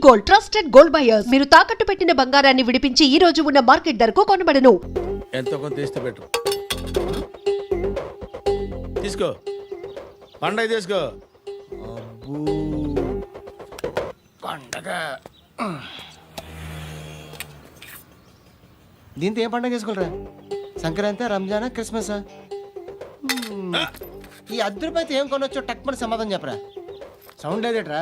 Gold, trusted gold buyers. మీరు తాకట్టు పెట్టిన బంగారాన్ని విడిపించి ఈ రోజు ఉన్న మార్కెట్ ధరకు కొనబడను. ఎంతో కొంత తీస్తే పెట్టు. తీసుకో, పండగ తీసుకో. అబ్బూ, పండగ. దీంతో ఏం పండుగ చేసుకోలేరా? సంక్రాంతి, రంజానా, క్రిస్మసా? ఈ అద్దరిపైతే ఏం కొనొచ్చో టక్మని సమాధానం చెప్పరా. సౌండ్ లేదేట్రా?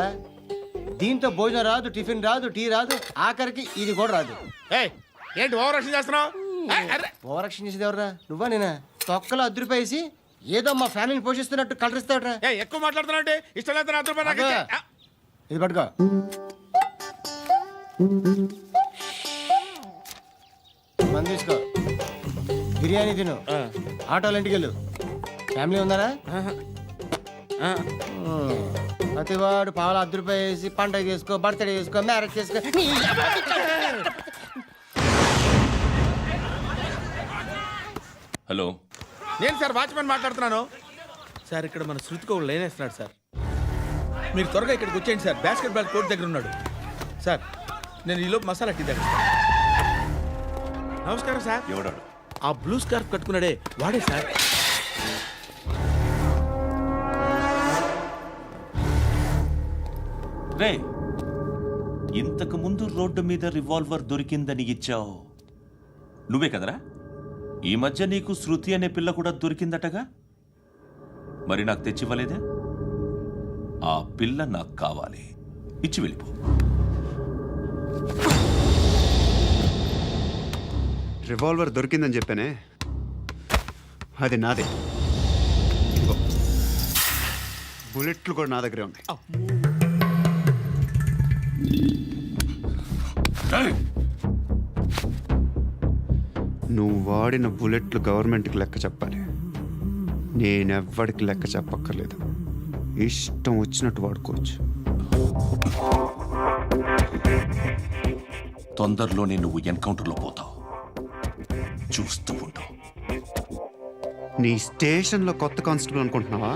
దీంతో భోజనం రాదు, టిఫిన్ రాదు, టీ రాదు, ఆఖరికి ఇది కూడా రాదు. ఏయ్, ఏంటి ఓవర్ యాక్షన్ చేస్తున్నావు? ఓవరాక్షన్ చేసేది ఎవరా? నువ్వా నేనా? తొక్కలో అద్దరిపేసి ఏదో మా ఫ్యామిలీని పోషిస్తున్నట్టు కలరిస్తావుట్రా. ఎక్కువ మాట్లాడుతున్నావు అంటే ఇష్టం లేదు. నా రూపాయలు నాకు ఇచ్చే. ఇది పట్టుకో. మంది తీసుకో, బిర్యానీ తిను, ఆటోలు ఇంటికి వెళ్ళు. ఫ్యామిలీ ఉన్నారా? ప్రతివాడు పావులు ₹10 పండగ చేసుకో, బర్త్డే చేసుకో, మ్యారేజ్ చేసుకో. హలో, నేను సార్ వాచ్మెన్ మాట్లాడుతున్నాను. సార్ ఇక్కడ మన శృతికో లేనేస్తున్నాడు సార్. మీరు త్వరగా ఇక్కడికి వచ్చేయండి సార్. బాస్కెట్ బాల్ కోర్ట్ దగ్గర ఉన్నాడు సార్. నేను ఈలోపు మసాలా టీ దగ్గర. నమస్కారం సార్. ఎవడాడు? ఆ బ్లూ స్కార్ఫ్ కట్టుకున్నాడే వాడే సార్. రే, ఇంతకు ముందు రోడ్డు మీద రివాల్వర్ దొరికిందని ఇచ్చావు నువ్వే కదరా? ఈ మధ్య నీకు శృతి అనే పిల్ల కూడా దొరికిందటగా? మరి నాకు తెచ్చివ్వలేదే? ఆ పిల్ల నాకు కావాలి, ఇచ్చి వెళ్ళిపో. రివాల్వర్ దొరికిందని చెప్పానే, అది నాదే. ఇదిగో, బుల్లెట్లు కూడా నా దగ్గరే ఉన్నాయి. నువ్వు వాడిన బుల్లెట్లు గవర్నమెంట్కి లెక్క చెప్పాలి. నేనెవ్వడికి లెక్క చెప్పక్కర్లేదు. ఇష్టం వచ్చినట్టు వాడుకోవచ్చు. తొందరలోనే నువ్వు ఎన్కౌంటర్లో పోతావు, చూస్తూ ఉంటావు. నీ స్టేషన్లో కొత్త కానిస్టేబుల్ అనుకుంటున్నావా?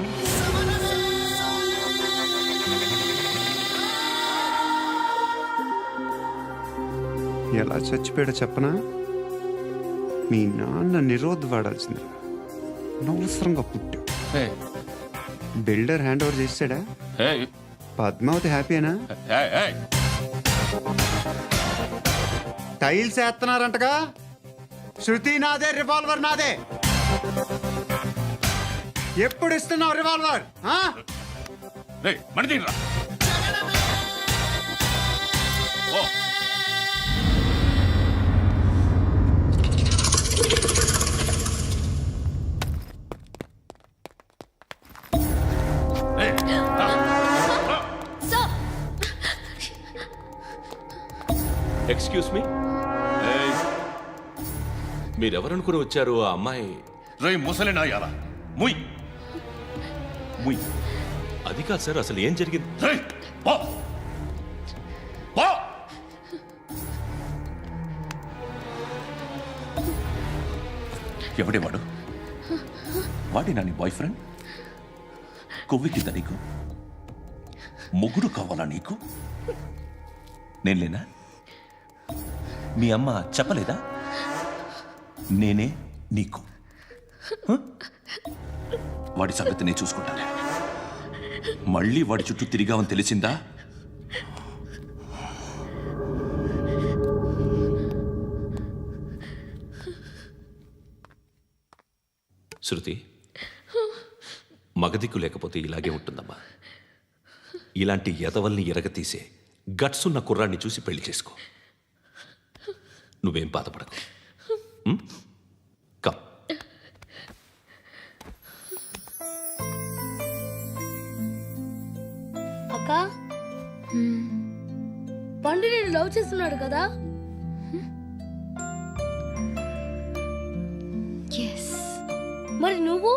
ఎలా చచ్చిపోయాడో చెప్పనా? మీ నాన్న నిరోధ్ వాడాల్సింది. అనవసరంగా పుట్టావు. బిల్డర్ హ్యాండ్ ఓవర్ చేసాడా? పద్మావతి హ్యాపీనా? టైల్స్ వేస్తున్నారంటగా. శృతి నాదే, రివాల్వర్ నాదే. ఎప్పుడు ఇస్తున్నావు రివాల్వర్? ఎక్స్క్యూజ్ మీ, మీరెవరనుకుని వచ్చారు? ఆ అమ్మాయి రే ముసలి నాయాలా, ముయ్ ముయ్. అది కాదు సార్, అసలు ఏం జరిగింది? రేయ్, పో. పో. ఎవడేవాడు? వాడినా నీ బాయ్ ఫ్రెండ్? కొవ్వికింద నీకు? ముగ్గురు కావాలా నీకు? నేను లేనా? మీ అమ్మ చెప్పలేదా? నేనే నీకు. వాడి సంగతి నేను చూసుకుంటాను. మళ్ళీ వాడి చుట్టూ తిరిగావని తెలిసిందా? శృతి, మగదిక్కు లేకపోతే ఇలాగే ఉంటుందమ్మా. ఇలాంటి ఎదవల్ని ఎరగతీసే గట్స్ ఉన్న కుర్రాన్ని చూసి పెళ్లి చేసుకో. నువ్వేం బాధపడకు. కమ్. అక్క, పండు నేను లవ్ చేస్తున్నాడు కదా? మరి నువ్వు?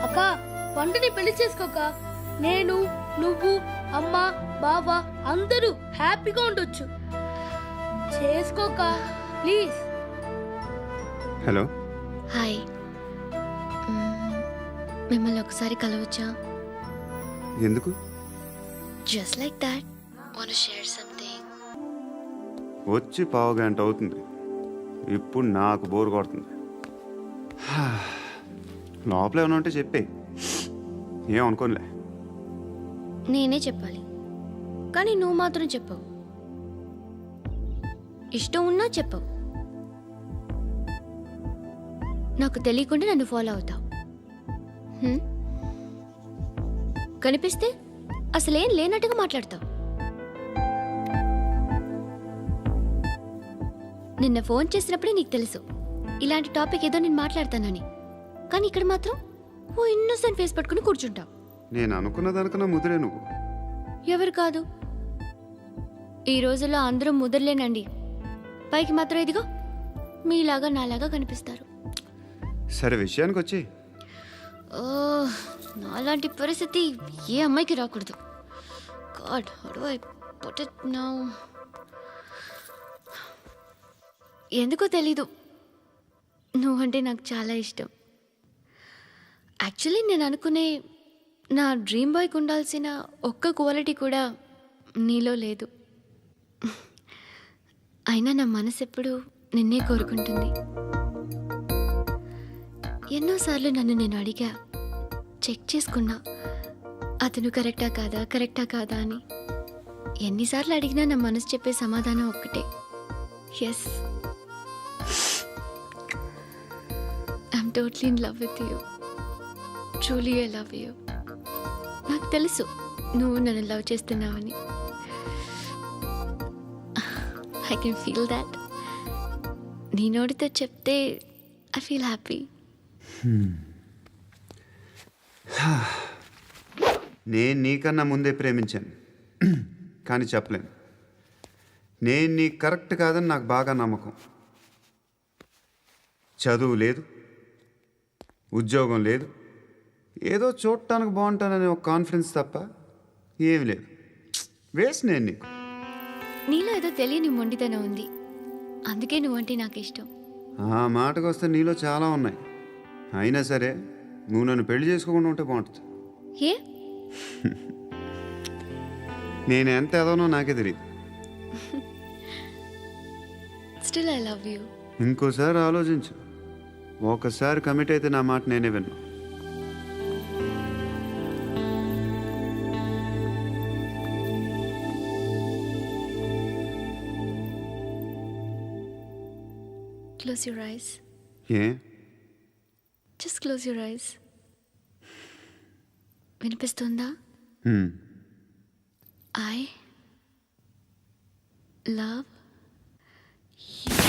అక్క, పండుని పెళ్లి చేసుకోక నేను, నువ్వు, అమ్మ, బావ అందరూ హ్యాపీగా ఉండొచ్చు. చేసుకోక ప్లీజ్. హలో, హాయ్, మిమ్మల్ని ఒకసారి కలవచ్చా? ఎందుకు? Just like that. Wanna share something? వచ్చి పావు గంట అవుతుంది. ఇప్పుడు నాకు బోర్ కొడుతుంది. లోపల ఏమైనా ఉంటే చెప్పే, ఏం అనుకోనిలే. నేనే చెప్పాలి, కానీ నువ్వు మాత్రం చెప్పవు. ఇష్టం ఉన్నా చెప్పవు. నాకు తెలియకుండా నన్ను ఫాలో అవుతావు. కనిపిస్తే అసలేం లేనట్టుగా మాట్లాడతావు. నిన్న ఫోన్ చేసినప్పుడే నీకు తెలుసు ఇలాంటి టాపిక్ ఏదో నేను మాట్లాడతానని, కానీ ఇక్కడ మాత్రం ఓ ఇన్నోసెంట్ ఫేస్ పట్టుకుని కూర్చుంటావు. నేను అనుకున్న దానికన్నా ముదిరే నువ్వు. ఎవరు కాదు, ఈ రోజుల్లో అందరూ ముదరలేనండి. పైకి మాత్రం ఇదిగో మీలాగా నాలాగా కనిపిస్తారు. సరే విషయానికి వచ్చి, నాలాంటి పరిస్థితి ఏ అమ్మాయికి రాకూడదు. God, how do I put it now? ఎందుకో తెలీదు, నువ్వంటే నాకు చాలా ఇష్టం. యాక్చువల్లీ నేను అనుకునే నా డ్రీమ్ బాయ్కి ఉండాల్సిన ఒక్క క్వాలిటీ కూడా నీలో లేదు. అయినా నా మనసు ఎప్పుడు నిన్నే కోరుకుంటుంది. ఎన్నోసార్లు నన్ను నేను అడిగా, చెక్ చేసుకున్నా అతను కరెక్టా కాదా అని. ఎన్నిసార్లు అడిగినా నా మనసు చెప్పే సమాధానం ఒక్కటే, yes, I'm totally in love with you. Truly I love you. నాకు తెలుసు నువ్వు నన్ను లవ్ చేస్తున్నావని. I can feel that. నీ నోటితో చెప్తే ఐ ఫీల్ హ్యాపీ. నేను నీకన్నా ముందే ప్రేమించాను, కానీ చెప్పలేను. నేను నీకు కరెక్ట్ కాదని నాకు బాగా నమ్మకం. చదువు లేదు, ఉద్యోగం లేదు, ఏదో చూడటానికి బాగుంటాననే ఒక కాన్ఫిడెన్స్ తప్ప ఏమి లేదు. వేస్ట్ నేను నీకు. నీలో ఏదో తెలియని మొండితనం ఉంది, అందుకే నువ్వంటే నాకు ఇష్టం. ఆ మాటకు వస్తే నీలో చాలా ఉన్నాయి. అయినా సరే నువ్వు నన్ను పెళ్లి చేసుకోకుండా ఉంటే బాగుంటుంది. ఏ? నేను ఎంత ఎదవనో నాకే తెలియదు. Still I love you. ఇంకోసారి ఆలోచించు. ఒకసారి కమిట్ అయితే నా మాట నేనే విన్నా. Close your eyes. A? Just close your eyes. వినిపిస్తుందా? I love you.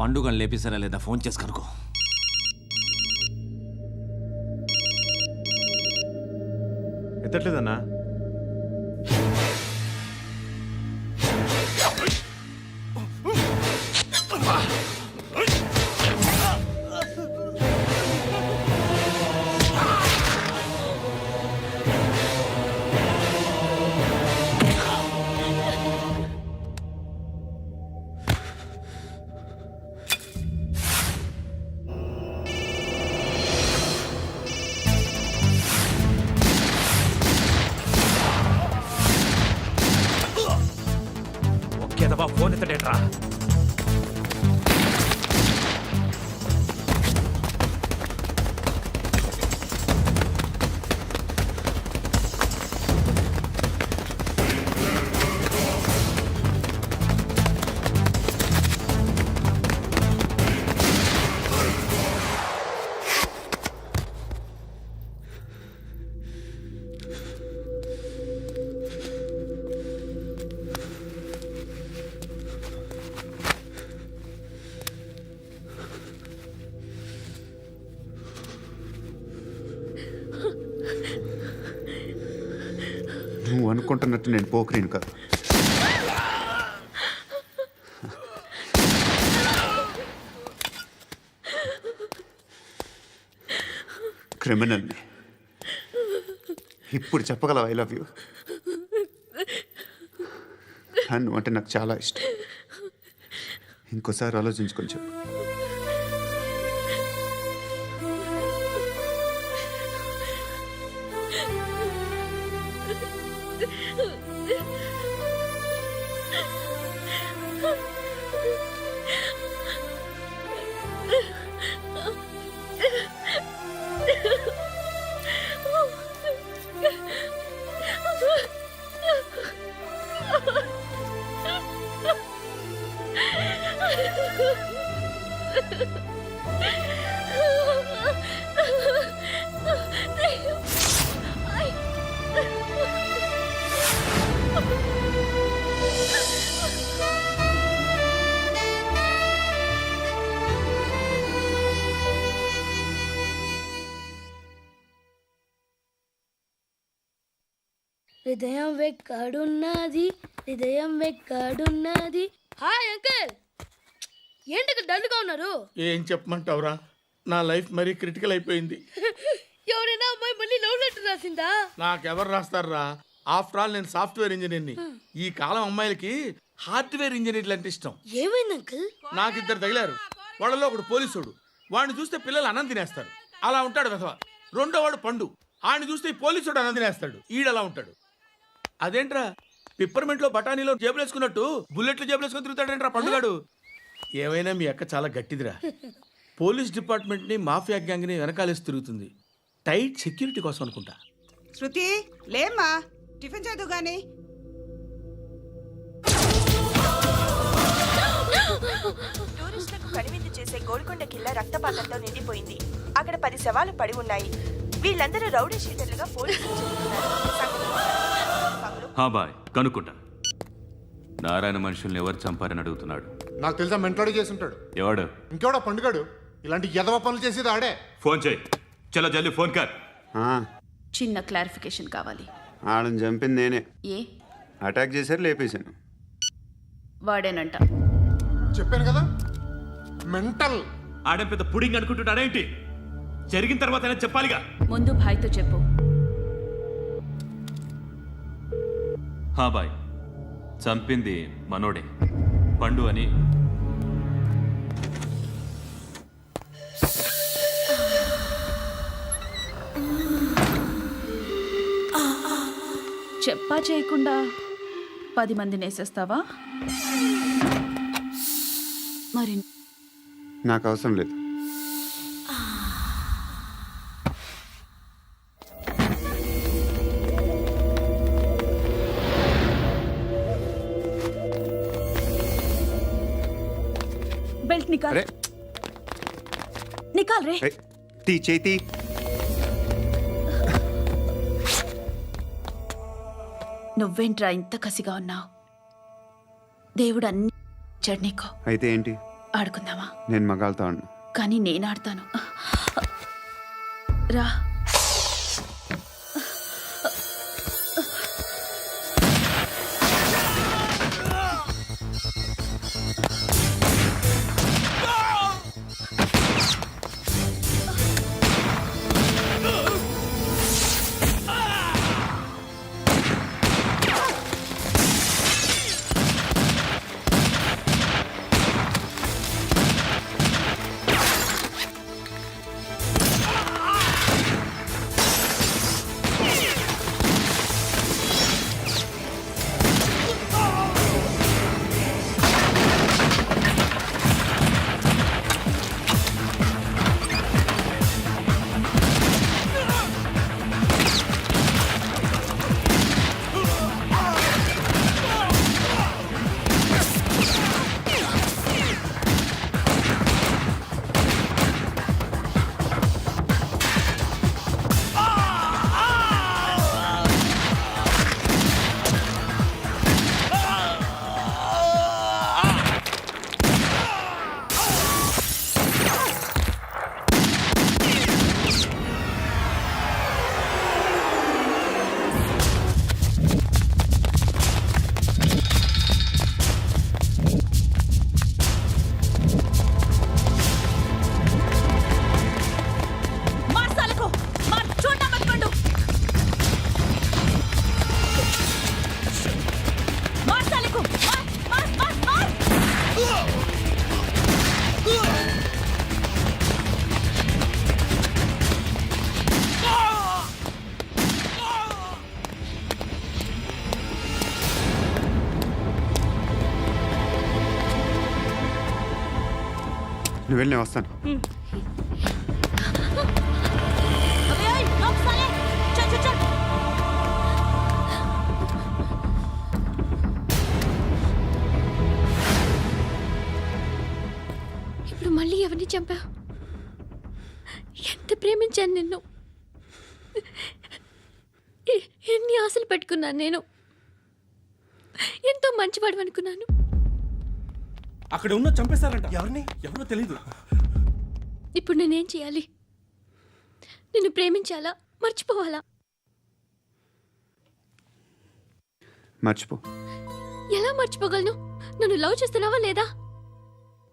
పండుగను లేపేసారా లేదా ఫోన్ చేసి కనుకో. ఎత్తట్లేదన్నా. ఒకేదవా ఫోన్ ఎత్తడేట్రా. నువ్వు అనుకుంటున్నట్టు నేను పోకరీని కాదు. క్రిమినల్ని. ఇప్పుడు చెప్పగలవు ఐ లవ్ యూ. నువ్వు అంటే నాకు చాలా ఇష్టం. ఇంకోసారి ఆలోచించుకొని చెప్పు. హృదయం వెక్కడున్నది, హృదయం వెక్కడున్నది. హాయ్ అంకుల్, ఏంటి డల్గా ఉన్నారు? ఏం చెప్పమంటావురా, నా లైఫ్ మరీ క్రిటికల్ అయిపోయింది. ఎవరైనా అమ్మాయి మళ్ళీ లవ్ లెటర్ రాసిందా? నాకెవరు రాస్తారా? ఆఫ్టర్ ఆల్ నేను సాఫ్ట్వేర్ ఇంజనీర్ని. ఈ కాలం అమ్మాయిలకి హార్డ్వేర్ ఇంజనీర్లు అంటే ఇష్టం. ఏమైంది అంకుల్? నాకు ఇద్దరు తగిలారు. వాళ్ళలో ఒకడు పోలీసుడు. వాడిని చూస్తే పిల్లలు అన్నం తినేస్తారు, అలా ఉంటాడు వెధవ. రెండో వాడు పండు. ఆడిని చూస్తే ఈ పోలీసుడు అన్నం తినేస్తాడు, ఈడలా ఉంటాడు. అదేంట్రా, పిప్పర్మెంట్లో బఠానీలో జేబులు వేసుకున్నట్టు బుల్లెట్లు జేబులు వేసుకుని తిరుగుతాడేంట్రా పండుగాడు. ఏమైనా మీ అక్క చాలా గట్టిదిరా. పోలీస్ డిపార్ట్మెంట్ని మాఫియా గ్యాంగ్ని వెనకాలేసి తిరుగుతుంది. టైట్ సెక్యూరిటీ కోసం అనుకుంటా. శృతి లేమ్మా, టిఫిన్ చేదు గాని. టూరిస్టులకు కనువిందు చేసే గోల్కొండ కిల్లా రక్తపాతంతో నిండిపోయింది. అక్కడ 10 శవాలు పడి ఉన్నాయి. వీళ్ళందరూ రౌడీ షీటర్లుగా పోలీసులు బాయ్ కనుక్కుంటా. నారాయణ మనుషుల్ని ఎవరు చంపారని అడుగుతున్నాడు. నాకు తెలుసా, మెంటోడు చేసి ఉంటాడు. ఎవడు? ఇంకెవడో పండుగాడు. ఇలాంటి ఎదవ పనులు చేసేది ఆడే. ఫోన్ చేయి. చలో జల్లి ఫోన్ కర్. చిన్న క్లారిఫికేషన్ కావాలి. ఆడని చంపింది నేనే. ఏ అటాక్ చేశారు, లేపేశాను. వాడేనంట. చెప్పాను కదా, మెంటల్. ఆడే పెద్ద పుడింగ్ అనుకుంటున్నాడేంటి? జరిగిన తర్వాత అయినా చెప్పాలిగా. ముందు భాయ్తో చెప్పు. బాయ్, చంపింది మనోడే, పండు అని. చెప్పా చేయకుండా 10 మందిని వేసేస్తావా? మరి నాకు అవసరం లేదు. బెల్ట్ నికాల్. నికాల్ రే. తీ చేతి. నువ్వేంట్రా ఇంత కసిగా ఉన్నావు? దేవుడు అన్ని ఇచ్చాడు నీకు. అయితే ఏంటి? ఆడుకుందామా? నేను మగాళ్ళతో ఆడను. కానీ నేను ఆడతాను. రా. నువ్వు వెళ్ళి నేను వస్తాను. ఇప్పుడు మళ్ళీ ఎవరిని చంపా? ఎంత ప్రేమించాను నిన్ను, ఎన్ని ఆశలు పెట్టుకున్నాను నేను. ఎంతో మంచివాడు అనుకున్నాను. అక్కడ ఉన్న చంపేశారంట. ఎవరిని? ఎవరో తెలీదు. ఇప్పుడు నేనేం చేయాలి? నిన్ను ప్రేమించాలా, మర్చిపోవాలా? మర్చిపో. ఎలా మర్చిపోగలను? నన్ను లవ్ చేస్తున్నావా లేదా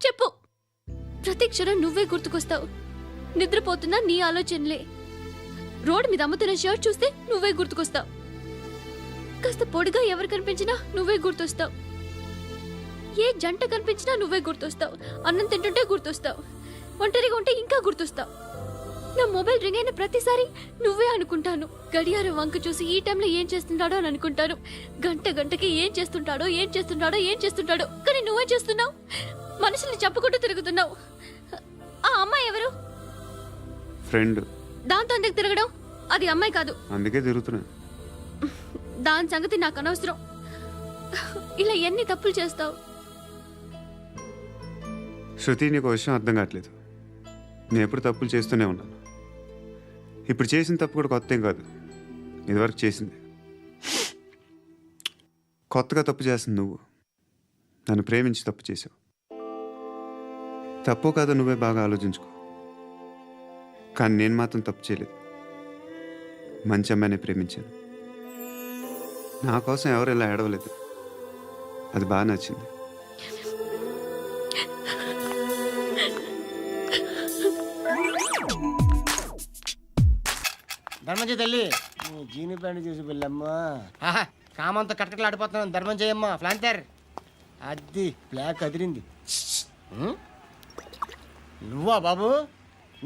చెప్పు. ప్రతి క్షణం నువ్వే గుర్తుకొస్తావు. నిద్రపోతున్నా నీ ఆలోచనలే. రోడ్డు మీద అమ్ముతున్న షర్ట్ చూస్తే నువ్వే గుర్తుకొస్తావు. కాస్త పొడిగా ఎవరు కనిపించినా నువ్వే గుర్తొస్తావు. ఏ జంట కనిపించినా నువ్వే గుర్తొస్తావు. అన్నం తింటుంటే గుర్తొస్తావు. ఒంటరిగా ఉంటే ఇంకా గుర్తొస్తావు. నా మొబైల్ రింగ్ అయిన ప్రతిసారి నువ్వే అనుకుంటాను. గడియారం వంక చూసి ఈ టైంలో ఏం చేస్తుంటాడో అని అనుకుంటాను. గంటకి ఏం చేస్తుంటాడో కానీ నువ్వే చేస్తున్నావు. మనుషుల్ని చెప్పుకుంటూ తిరుగుతున్నావు. ఆ అమ్మాయి ఎవరు? ఫ్రెండ్. దాంతో ఎందుకు తిరగడం? అది అమ్మాయి కాదు. అందుకే తిరుగుతున్నా. దాని సంగతి నాకు అనవసరం. ఇలా ఎన్ని తప్పులు చేస్తావు? శృతి, నీకు విషయం అర్థం కావట్లేదు. నేను ఎప్పుడు తప్పులు చేస్తూనే ఉన్నాను. ఇప్పుడు చేసిన తప్పు కూడా కొత్త ఏం కాదు. ఇదివరకు చేసింది. కొత్తగా తప్పు చేస్తుంది నువ్వు. నన్ను ప్రేమించి తప్పు చేసావు. తప్పు కాదో నువ్వే బాగా ఆలోచించుకో. కానీ నేను మాత్రం తప్పు చేయలేదు. మంచి అమ్మాయిని ప్రేమించాను. నా కోసం ఎవరు ఇలా ఏడవలేదు. అది బాగా నచ్చింది. ధర్మం చేయి తల్లి. జీని ప్యాంట్ చూసి వెళ్ళమ్మా. కామంతో కట్టకలాడిపోతున్నాను. ధర్మం చేయమ్మా. ఫ్లాంతర్ అది బ్లాక్ అదిరింది. నువ్వా బాబు?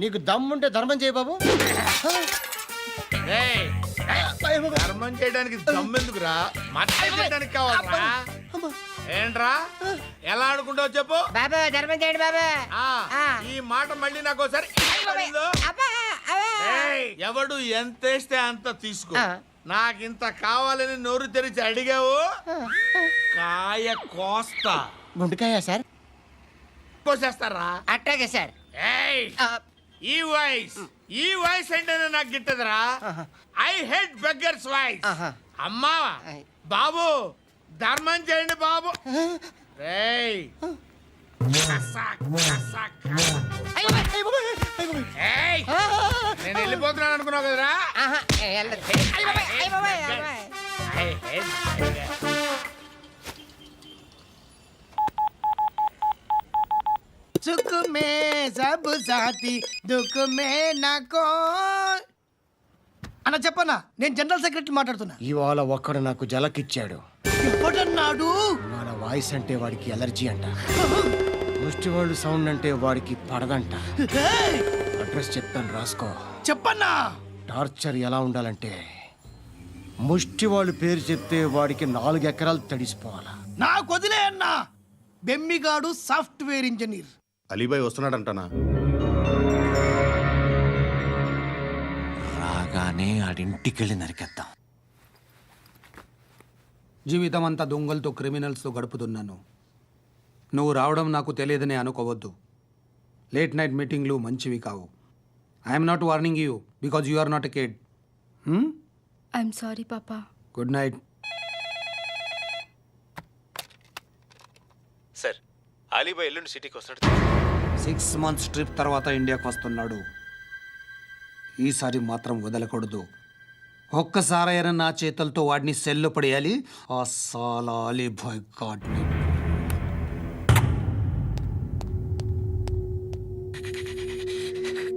నీకు దమ్ముంటే ధర్మం చేయి బాబు. ధర్మం చేయడానికి దమ్మెందుకురా? మర్యాద చేయడానికి కావాలరా? ఏంట్రా ఎలా ఆడుకుంటావు చెప్పు. బాబా ధర్మం చేయండి బాబా. ఈ మాట మళ్ళీ నాకు ఒకసారి ఎవడు ఎంత వేస్తే అంత తీసుకో. నాకింత కావాలని నోరు తెరిచి అడిగావు, కాయ కోస్తా. గుండెకాయ సార్? కోసేస్తారా? అట్టాగే సార్. ఈ వాయిస్ అంటేనే నాకు గిట్టదురా. I hate beggars voice. అమ్మా బాబు ధర్మం చేయండి బాబు. నేను వెళ్ళిపోతున్నాను అనుకున్నావు కదరా. సుఖ మే సబ్ సాథీ దుఃఖ మే నాకో. అన్న చెప్పన్నా, నేను జనరల్ సెక్రటరీ మాట్లాడుతున్నా. ఇవాళ ఒక్కడు నాకు జలకిచ్చాడు. ఎవడన్నాడు? మన వాయిస్ అంటే వాడికి ఎలర్జీ అంట, ముష్టి వాళ్ళు సౌండ్ అంటే వాడికి పడదంట. అడ్రస్ చెప్తాను, రాసుకో. చెప్పన్నా. టార్చర్ ఎలా ఉండాలంటే ముష్టి వాళ్ళు పేరు చెప్తే వాడికి 4 ఎకరాలు తడిసిపోవాలా. నాకు వదిలే అన్నా. బెమ్మిగాడు సాఫ్ట్వేర్ ఇంజనీర్. అలీబాయ్ వస్తున్నాడంటనా? రాగానే ఆడింటికెళ్ళి నరికేద్దాం. జీవితం అంతా దొంగలతో క్రిమినల్స్తో గడుపుతున్నాను. నువ్వు రావడం నాకు తెలియదని అనుకోవద్దు. లేట్ నైట్ మీటింగ్లు మంచివి కావు. I'm not warning you because you are not a kid. I'm sorry papa. Good night. Sir అలీబాయ్ ఎల్లుండి సిటీకి వస్తాడు. 6 months ట్రిప్ తర్వాత ఇండియాకి వస్తున్నాడు. ఈసారి మాత్రం వదలకూడదు. ఒక్కసారైనా నా చేతులతో వాడిని సెల్లు పడేయాలి. ఆ సాలా అలీబాయ్ గాడ్ని.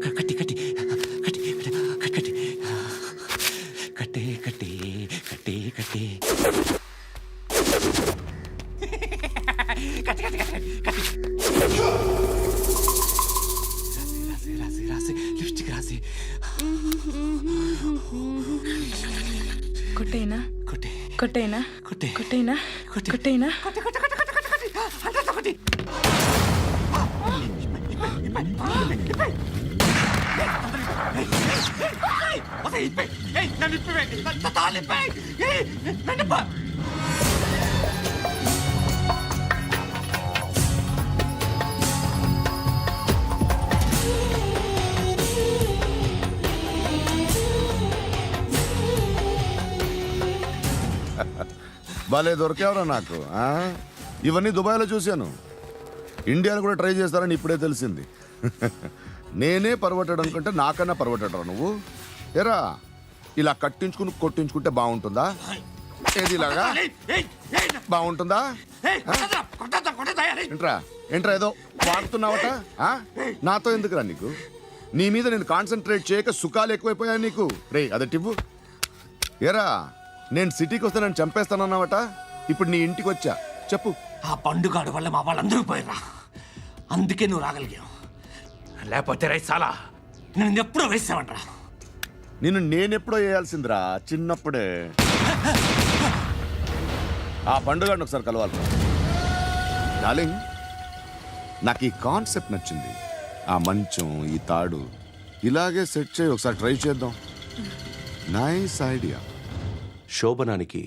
కట్టి కట్టి కట్టి కట్టి కట్టి కట్టి కట్టి కట్టి లిప్స్టిక్ రాసి కొట్టేనా కొట్టి కొట్టేనా కొట్టి కొట్టేనా కొట్టి కొట్టేనా భలే దొరికేవరా నాకు. ఇవన్నీ దుబాయ్లో చూశాను. ఇండియాలో కూడా ట్రై చేస్తారని ఇప్పుడే తెలిసింది. నేనే పర్వటాడు అనుకుంటే నాకన్నా పర్వటాడరా నువ్వు. ఎరా ఇలా కట్టించుకుని కొట్టించుకుంటే బాగుంటుందా? ఏది ఇలాగా బాగుంటుందా? ఏంట్రా ఏంట్రా ఏదో వాడుతున్నావట? నాతో ఎందుకురా నీకు? నీ మీద నేను కాన్సన్ట్రేట్ చేయక సుఖాలు ఎక్కువైపోయా నీకు. రే అదటివ్వు. ఎరా నేను సిటీకి వస్తే నన్ను చంపేస్తానన్నావట. ఇప్పుడు నీ ఇంటికి వచ్చా. చెప్పు. ఆ పండుగాడు వల్ల మా వాళ్ళందరూ పోయిరా. అందుకే నువ్వు రాగలిగావు. లేకపోతే రైసాలా నేను ఎప్పుడో వేసామంటరా. నిన్ను నేనెప్పుడో వేయాల్సిందిరా, చిన్నప్పుడే. ఆ పండుగను ఒకసారి కలవాలి. డార్లింగ్, నాకు ఈ కాన్సెప్ట్ నచ్చింది. ఆ మంచం, ఈ తాడు ఇలాగే సెట్ చేయి. ఒకసారి ట్రై చేద్దాం. Nice idea. శోభనానికి